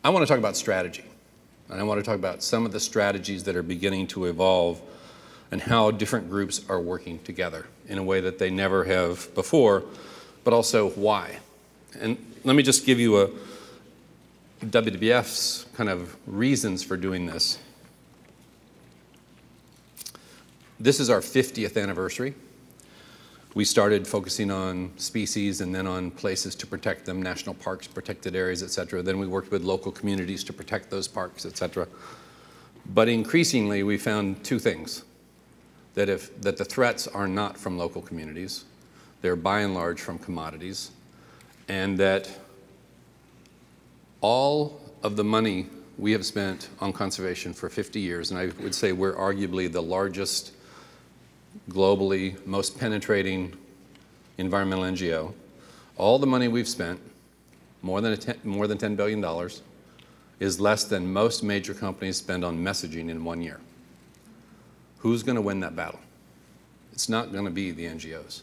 I want to talk about strategy. And I want to talk about some of the strategies that are beginning to evolve and how different groups are working together in a way that they never have before, but also why. And let me just give you a WWF's kind of reasons for doing this. This is our 50th anniversary. We started focusing on species and then on places to protect them, national parks, protected areas, et cetera. Then we worked with local communities to protect those parks, et cetera. But increasingly, we found two things. That the threats are not from local communities. They're by and large from commodities. And that all of the money we have spent on conservation for 50 years, and I would say we're arguably the largest, globally most penetrating environmental NGO, all the money we've spent, more than $10 billion, is less than most major companies spend on messaging in 1 year. Who's going to win that battle? It's not going to be the NGOs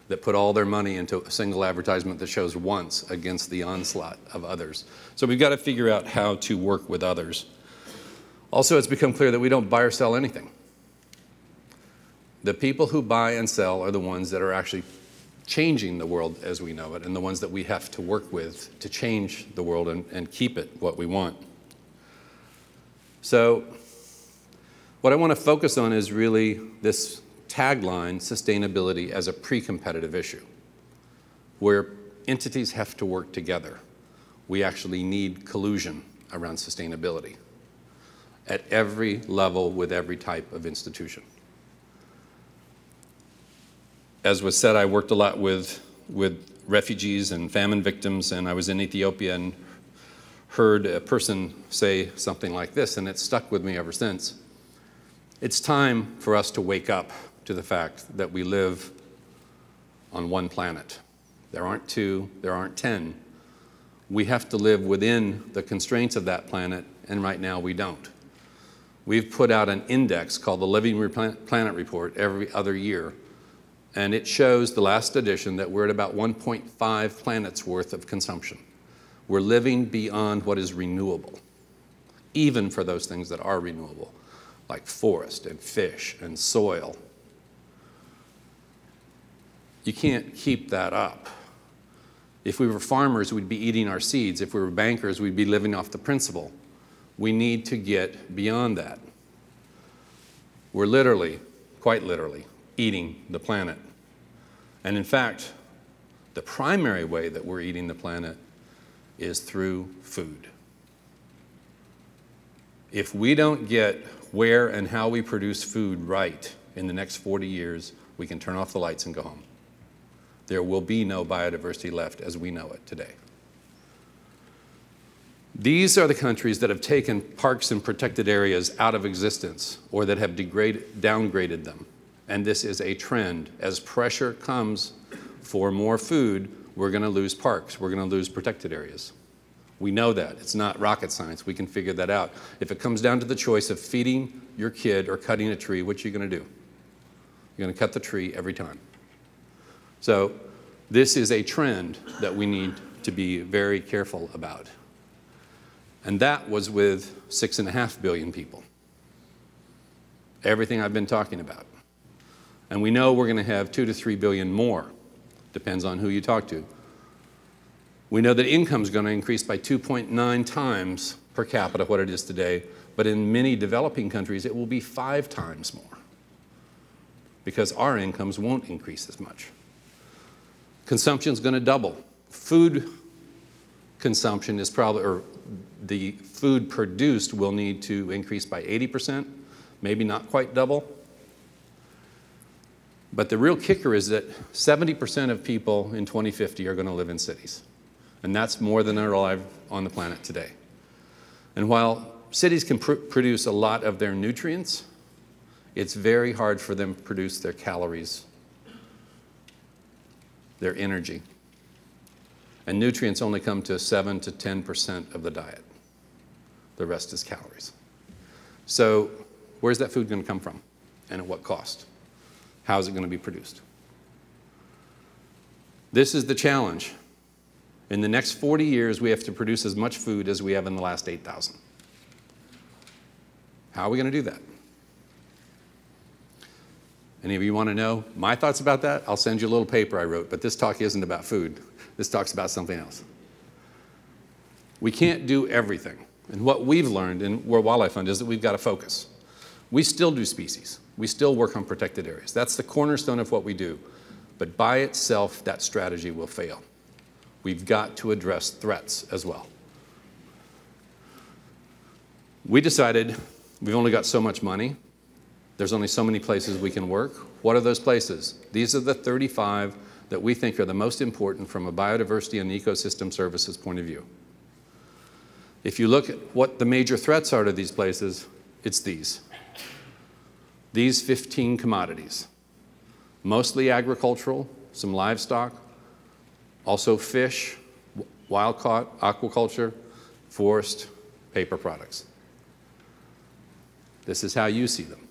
that put all their money into a single advertisement that shows once against the onslaught of others. So we've got to figure out how to work with others. Also, it's become clear that we don't buy or sell anything. The people who buy and sell are the ones that are actually changing the world as we know it, and the ones that we have to work with to change the world and keep it what we want. So what I want to focus on is really this tagline, sustainability as a pre-competitive issue, where entities have to work together. We actually need collusion around sustainability at every level with every type of institution. As was said, I worked a lot with refugees and famine victims, and I was in Ethiopia and heard a person say something like this, and it's stuck with me ever since. It's time for us to wake up to the fact that we live on one planet. There aren't two, there aren't 10. We have to live within the constraints of that planet, and right now we don't. We've put out an index called the Living Planet Report every other year, and it shows, the last edition, that we're at about 1.5 planets worth of consumption. We're living beyond what is renewable, even for those things that are renewable, like forest and fish and soil. You can't keep that up. If we were farmers, we'd be eating our seeds. If we were bankers, we'd be living off the principal. We need to get beyond that. We're literally, quite literally, eating the planet. And in fact, the primary way that we're eating the planet is through food. If we don't get where and how we produce food right in the next 40 years, we can turn off the lights and go home. There will be no biodiversity left as we know it today. These are the countries that have taken parks and protected areas out of existence or that have downgraded them. And this is a trend. As pressure comes for more food, we're going to lose parks. We're going to lose protected areas. We know that. It's not rocket science. We can figure that out. If it comes down to the choice of feeding your kid or cutting a tree, what are you going to do? You're going to cut the tree every time. So this is a trend that we need to be very careful about. And that was with 6.5 billion people. Everything I've been talking about. And we know we're going to have 2 to 3 billion more. Depends on who you talk to. We know that income is going to increase by 2.9 times per capita what it is today, but in many developing countries it will be 5 times more because our incomes won't increase as much. Consumption is going to double. Food consumption is probably, or the food produced will need to increase by 80%, maybe not quite double. But the real kicker is that 70% of people in 2050 are going to live in cities. And that's more than are alive on the planet today. And while cities can produce a lot of their nutrients, it's very hard for them to produce their calories, their energy. And nutrients only come to 7 to 10% of the diet. The rest is calories. So where's that food going to come from? And at what cost? How is it going to be produced? This is the challenge. In the next 40 years, we have to produce as much food as we have in the last 8,000. How are we going to do that? Any of you want to know my thoughts about that? I'll send you a little paper I wrote, but this talk isn't about food. This talk's about something else. We can't do everything. And what we've learned in World Wildlife Fund is that we've got to focus. We still do species. We still work on protected areas. That's the cornerstone of what we do. But by itself, that strategy will fail. We've got to address threats as well. We decided we've only got so much money. There's only so many places we can work. What are those places? These are the 35 that we think are the most important from a biodiversity and ecosystem services point of view. If you look at what the major threats are to these places, it's these. These 15 commodities, mostly agricultural, some livestock, also fish, wild-caught, aquaculture, forest, paper products. This is how you see them.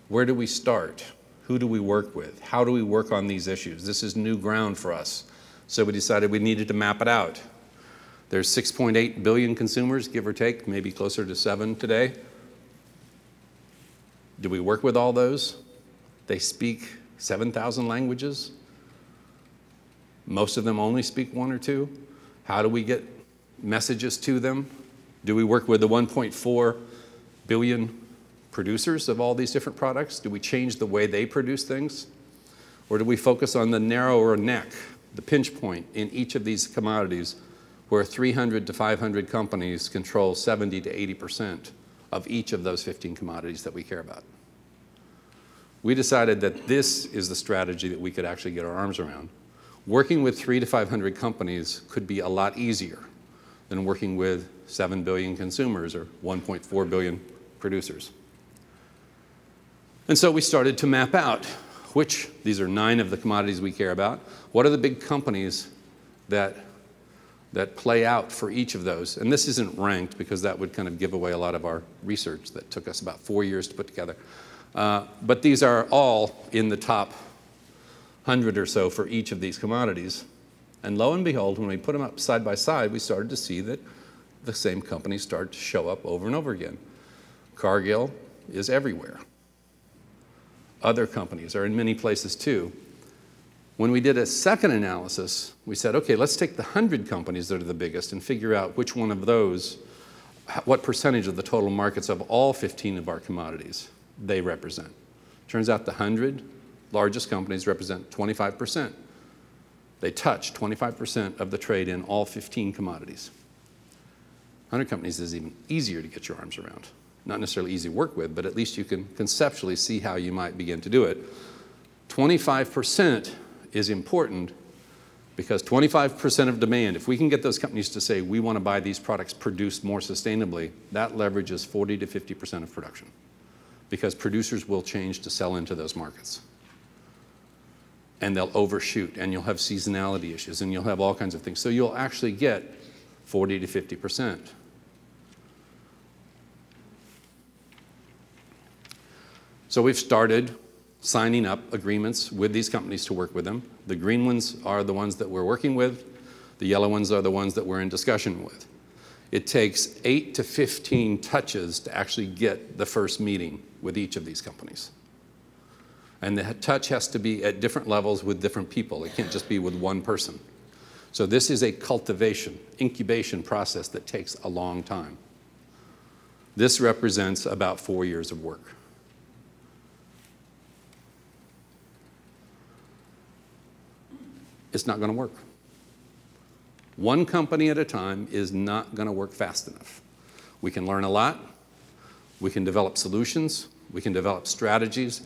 Where do we start? Who do we work with? How do we work on these issues? This is new ground for us. So we decided we needed to map it out. There's 6.8 billion consumers, give or take, maybe closer to 7 today. Do we work with all those? They speak 7,000 languages. Most of them only speak 1 or 2. How do we get messages to them? Do we work with the 1.4 billion producers of all these different products? Do we change the way they produce things? Or do we focus on the narrower neck, the pinch point in each of these commodities where 300 to 500 companies control 70 to 80% of each of those 15 commodities that we care about? We decided that this is the strategy that we could actually get our arms around. Working with 300 to 500 companies could be a lot easier than working with 7 billion consumers or 1.4 billion producers. And so we started to map out these are 9 of the commodities we care about. What are the big companies that play out for each of those? And this isn't ranked because that would kind of give away a lot of our research that took us about 4 years to put together. But these are all in the top 100 or so for each of these commodities. And lo and behold, when we put them up side by side, we started to see that the same companies start to show up over and over again. Cargill is everywhere. Other companies are in many places too. When we did a second analysis, we said, okay, let's take the 100 companies that are the biggest and figure out which one of those, what percentage of the total markets of all 15 of our commodities they represent. Turns out the 100 largest companies represent 25%. They touch 25% of the trade in all 15 commodities. 100 companies is even easier to get your arms around. Not necessarily easy to work with, but at least you can conceptually see how you might begin to do it. 25% is important because 25% of demand, if we can get those companies to say, we want to buy these products produced more sustainably, that leverages 40 to 50% of production because producers will change to sell into those markets. And they'll overshoot, and you'll have seasonality issues, and you'll have all kinds of things. So you'll actually get 40 to 50%. So we've started signing up agreements with these companies to work with them. The green ones are the ones that we're working with. The yellow ones are the ones that we're in discussion with. It takes 8 to 15 touches to actually get the first meeting with each of these companies. And the touch has to be at different levels with different people. It can't just be with one person. So this is a cultivation, incubation process that takes a long time. This represents about 4 years of work. It's not going to work. One company at a time is not going to work fast enough. We can learn a lot. We can develop solutions. We can develop strategies.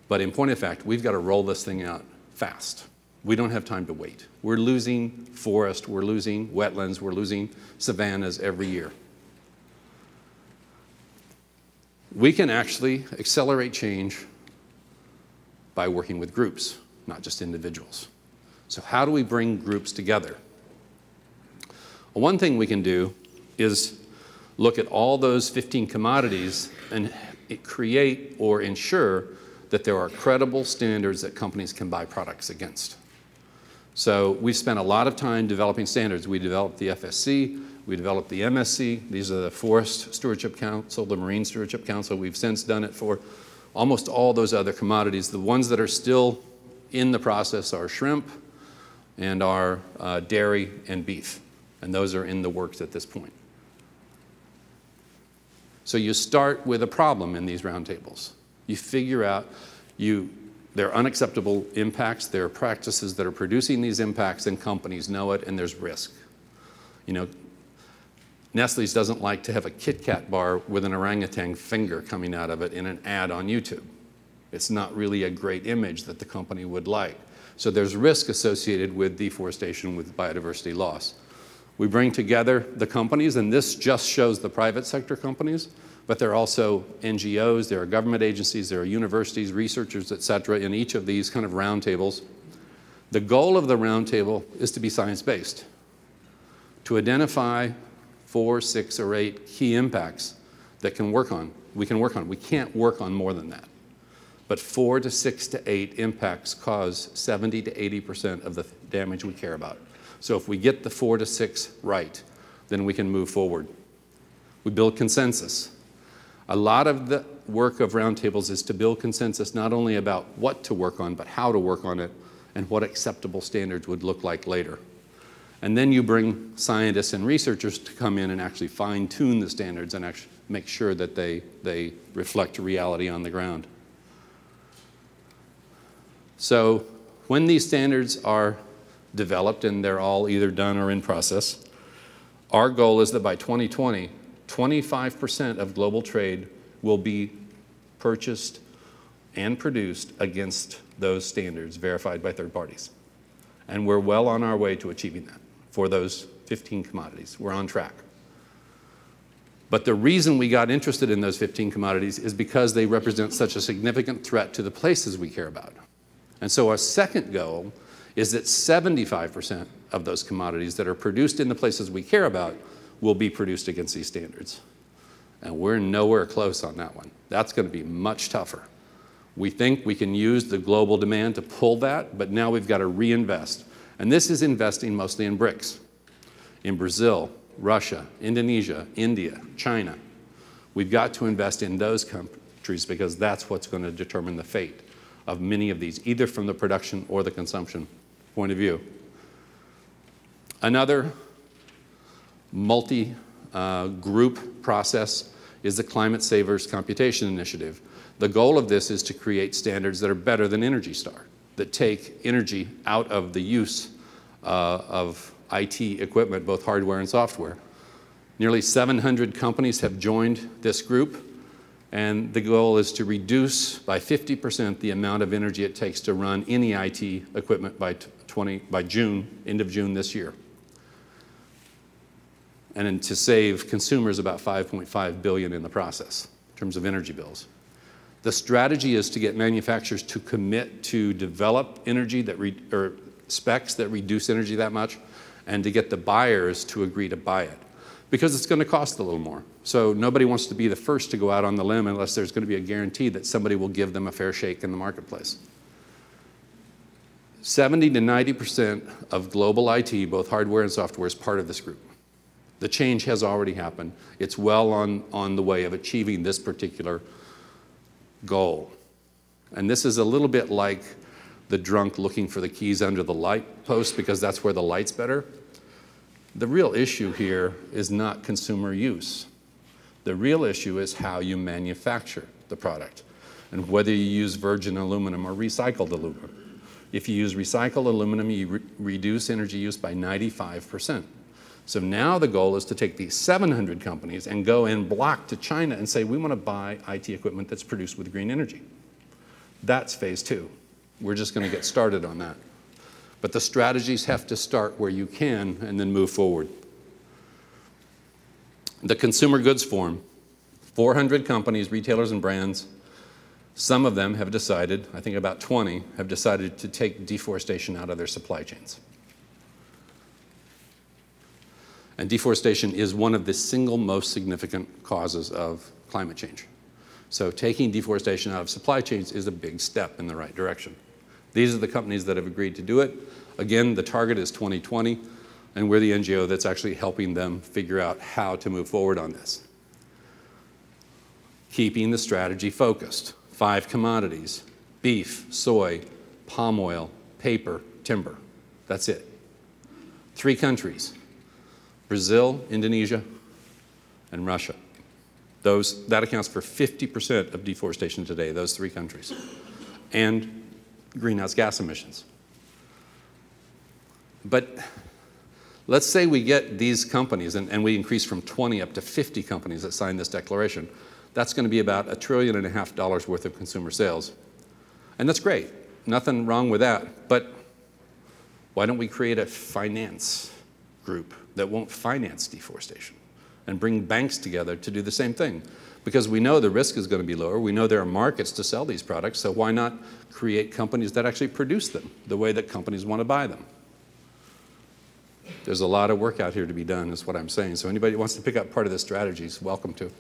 But in point of fact, we've got to roll this thing out fast. We don't have time to wait. We're losing forest. We're losing wetlands. We're losing savannas every year. We can actually accelerate change by working with groups, not just individuals. So how do we bring groups together? Well, one thing we can do is look at all those 15 commodities and create or ensure that there are credible standards that companies can buy products against. So we've spent a lot of time developing standards. We developed the FSC, we developed the MSC. These are the Forest Stewardship Council, the Marine Stewardship Council. We've since done it for almost all those other commodities. The ones that are still in the process are shrimp and are dairy and beef. And those are in the works at this point. So you start with a problem in these roundtables. You figure out there are unacceptable impacts, there are practices that are producing these impacts, and companies know it, and there's risk. You know, Nestle's doesn't like to have a Kit Kat bar with an orangutan finger coming out of it in an ad on YouTube. It's not really a great image that the company would like. So there's risk associated with deforestation, with biodiversity loss. We bring together the companies, and this just shows the private sector companies, but there are also NGOs, there are government agencies, there are universities, researchers, et cetera, in each of these kind of roundtables. The goal of the roundtable is to be science-based, to identify 4, 6, or 8 key impacts that we can work on. We can't work on more than that. But 4 to 6 to 8 impacts cause 70 to 80% of the damage we care about. So if we get the 4 to 6 right, then we can move forward. We build consensus. A lot of the work of roundtables is to build consensus not only about what to work on, but how to work on it and what acceptable standards would look like later. And then you bring scientists and researchers to come in and actually fine-tune the standards and actually make sure that they reflect reality on the ground. So when these standards are developed, and they're all either done or in process, our goal is that by 2020, 25% of global trade will be purchased and produced against those standards verified by third parties. And we're well on our way to achieving that for those 15 commodities. We're on track. But the reason we got interested in those 15 commodities is because they represent such a significant threat to the places we care about. And so our second goal is that 75% of those commodities that are produced in the places we care about will be produced against these standards. And we're nowhere close on that one. That's going to be much tougher. We think we can use the global demand to pull that, but now we've got to reinvest. And this is investing mostly in BRICS, in Brazil, Russia, Indonesia, India, China. We've got to invest in those countries because that's what's going to determine the fate of many of these, either from the production or the consumption point of view. Another multi-group process is the Climate Savers Computation Initiative. The goal of this is to create standards that are better than Energy Star, that take energy out of the use of IT equipment, both hardware and software. Nearly 700 companies have joined this group, and the goal is to reduce by 50% the amount of energy it takes to run any IT equipment by June, end of June this year. And then to save consumers about $5.5 billion in the process in terms of energy bills. The strategy is to get manufacturers to commit to develop energy or specs that reduce energy that much, and to get the buyers to agree to buy it, because it's going to cost a little more. So nobody wants to be the first to go out on the limb unless there's going to be a guarantee that somebody will give them a fair shake in the marketplace. 70 to 90% of global IT, both hardware and software, is part of this group. The change has already happened. It's well on the way of achieving this particular goal. And this is a little bit like the drunk looking for the keys under the light post because that's where the light's better. The real issue here is not consumer use. The real issue is how you manufacture the product and whether you use virgin aluminum or recycled aluminum. If you use recycled aluminum, you reduce energy use by 95%. So now the goal is to take these 700 companies and go and block to China and say, we want to buy IT equipment that's produced with green energy. That's phase 2. We're just going to get started on that. But the strategies have to start where you can and then move forward. The Consumer Goods Forum, 400 companies, retailers, and brands. Some of them have decided, I think about 20, have decided to take deforestation out of their supply chains. And deforestation is one of the single most significant causes of climate change. So taking deforestation out of supply chains is a big step in the right direction. These are the companies that have agreed to do it. Again, the target is 2020, and we're the NGO that's actually helping them figure out how to move forward on this. Keeping the strategy focused. 5 commodities: beef, soy, palm oil, paper, timber. That's it. 3 countries: Brazil, Indonesia, and Russia. That accounts for 50% of deforestation today, those 3 countries, and greenhouse gas emissions. But let's say we get these companies, and we increase from 20 up to 50 companies that sign this declaration. That's going to be about $1.5 trillion worth of consumer sales. And that's great. Nothing wrong with that. But why don't we create a finance group that won't finance deforestation and bring banks together to do the same thing? Because we know the risk is going to be lower. We know there are markets to sell these products, so why not create companies that actually produce them the way that companies want to buy them? There's a lot of work out here to be done, is what I'm saying. So anybody who wants to pick up part of this strategy is welcome to.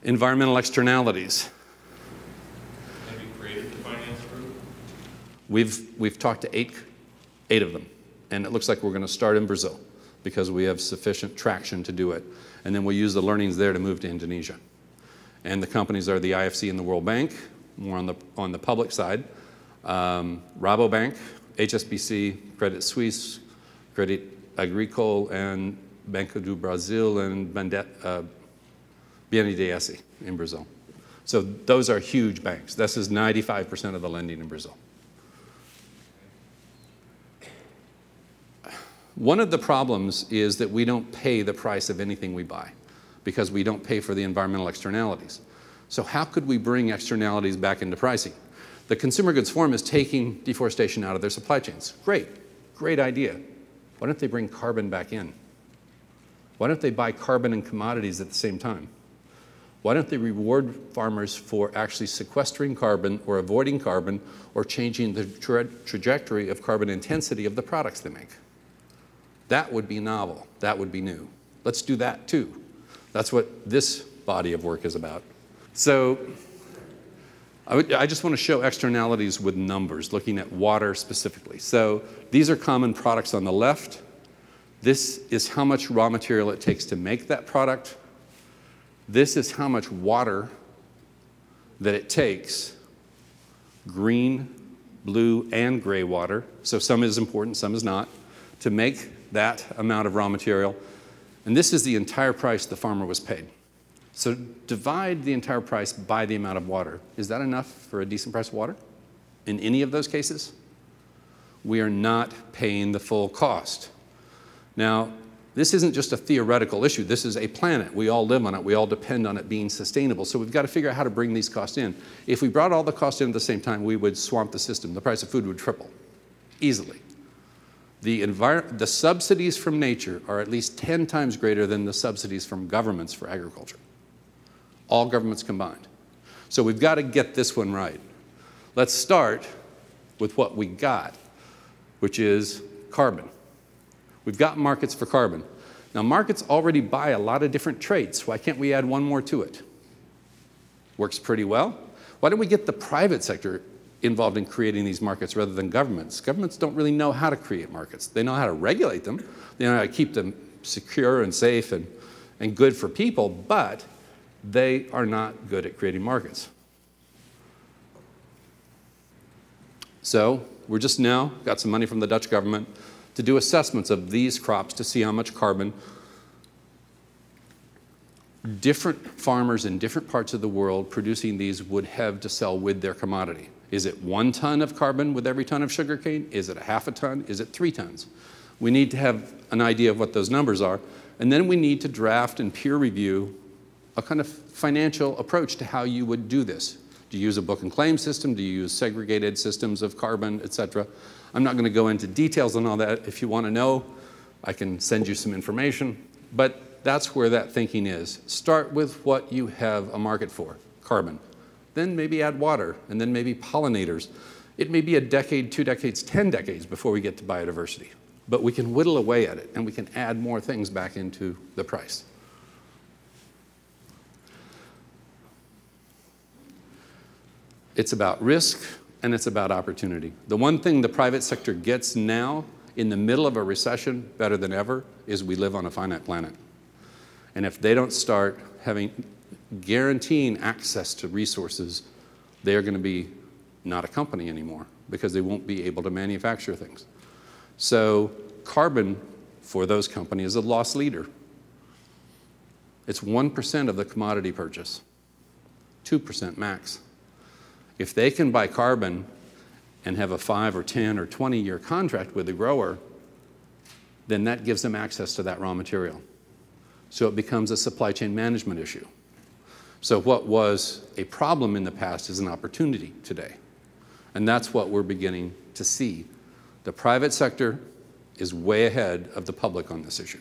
Environmental externalities. Have you created the finance group? We've talked to eight of them, and it looks like we're going to start in Brazil because we have sufficient traction to do it. And then we'll use the learnings there to move to Indonesia. And the companies are the IFC and the World Bank, more on the public side. Rabobank, HSBC, Credit Suisse, Credit Agricole, and Banco do Brasil, and BNDES in Brazil. So those are huge banks. This is 95% of the lending in Brazil. One of the problems is that we don't pay the price of anything we buy because we don't pay for the environmental externalities. So how could we bring externalities back into pricing? The Consumer Goods Forum is taking deforestation out of their supply chains. Great, great idea. Why don't they bring carbon back in? Why don't they buy carbon and commodities at the same time? Why don't they reward farmers for actually sequestering carbon or avoiding carbon or changing the trajectory of carbon intensity of the products they make? That would be novel. That would be new. Let's do that too. That's what this body of work is about. So I just want to show externalities with numbers, looking at water specifically. So these are common products on the left. This is how much raw material it takes to make that product. This is how much water that it takes, green, blue, and gray water. So some is important, some is not, to make that amount of raw material. And this is the entire price the farmer was paid. So divide the entire price by the amount of water. Is that enough for a decent price of water? In any of those cases? We are not paying the full cost. Now, this isn't just a theoretical issue. This is a planet. We all live on it. We all depend on it being sustainable. So we've got to figure out how to bring these costs in. If we brought all the costs in at the same time, we would swamp the system. The price of food would triple, easily. The subsidies from nature are at least 10 times greater than the subsidies from governments for agriculture. All governments combined. So we've got to get this one right. Let's start with what we got, which is carbon. We've got markets for carbon. Now, markets already buy a lot of different traits. Why can't we add one more to it? Works pretty well. Why don't we get the private sector involved in creating these markets rather than governments? Governments don't really know how to create markets. They know how to regulate them. They know how to keep them secure and safe and good for people, but they are not good at creating markets. So we're just now got some money from the Dutch government to do assessments of these crops to see how much carbon different farmers in different parts of the world producing these would have to sell with their commodity. Is it 1 ton of carbon with every ton of sugarcane? Is it ½ a ton? Is it 3 tons? We need to have an idea of what those numbers are, and then we need to draft and peer review a kind of financial approach to how you would do this. Do you use a book and claim system? Do you use segregated systems of carbon, et cetera? I'm not going to go into details on all that. If you want to know, I can send you some information. But that's where that thinking is. Start with what you have a market for, carbon. Then maybe add water, and then maybe pollinators. It may be a decade, 2 decades, 10 decades before we get to biodiversity. But we can whittle away at it, and we can add more things back into the price. It's about risk and it's about opportunity. The one thing the private sector gets now in the middle of a recession better than ever is we live on a finite planet. And if they don't start guaranteeing access to resources, they're going to be not a company anymore because they won't be able to manufacture things. So carbon for those companies is a loss leader. It's 1% of the commodity purchase, 2% max. If they can buy carbon and have a 5 or 10 or 20-year contract with the grower, then that gives them access to that raw material. So it becomes a supply chain management issue. So what was a problem in the past is an opportunity today. And that's what we're beginning to see. The private sector is way ahead of the public on this issue.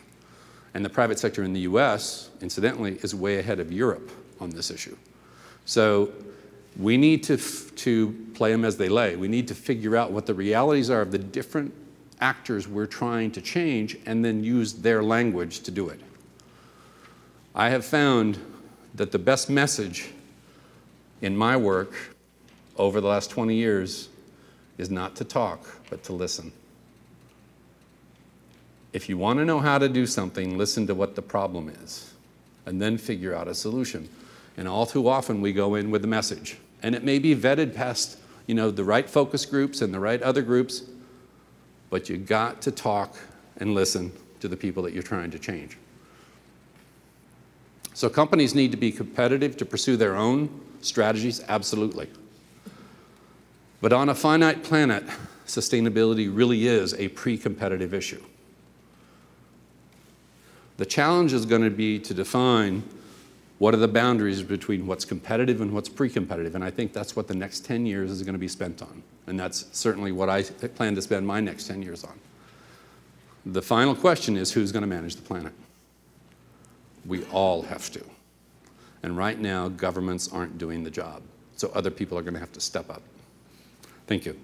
And the private sector in the US, incidentally, is way ahead of Europe on this issue. So we need to play them as they lay. We need to figure out what the realities are of the different actors we're trying to change and then use their language to do it. I have found that the best message in my work over the last 20 years is not to talk, but to listen. If you want to know how to do something, listen to what the problem is, and then figure out a solution. And all too often, we go in with a message. And it may be vetted past, the right focus groups and the right other groups, but you got to talk and listen to the people that you're trying to change. So companies need to be competitive to pursue their own strategies, absolutely. But on a finite planet, sustainability really is a pre-competitive issue. The challenge is going to be to define what are the boundaries between what's competitive and what's pre-competitive, and I think that's what the next 10 years is going to be spent on, and that's certainly what I plan to spend my next 10 years on. The final question is who's going to manage the planet? We all have to. And right now, governments aren't doing the job, so other people are going to have to step up. Thank you.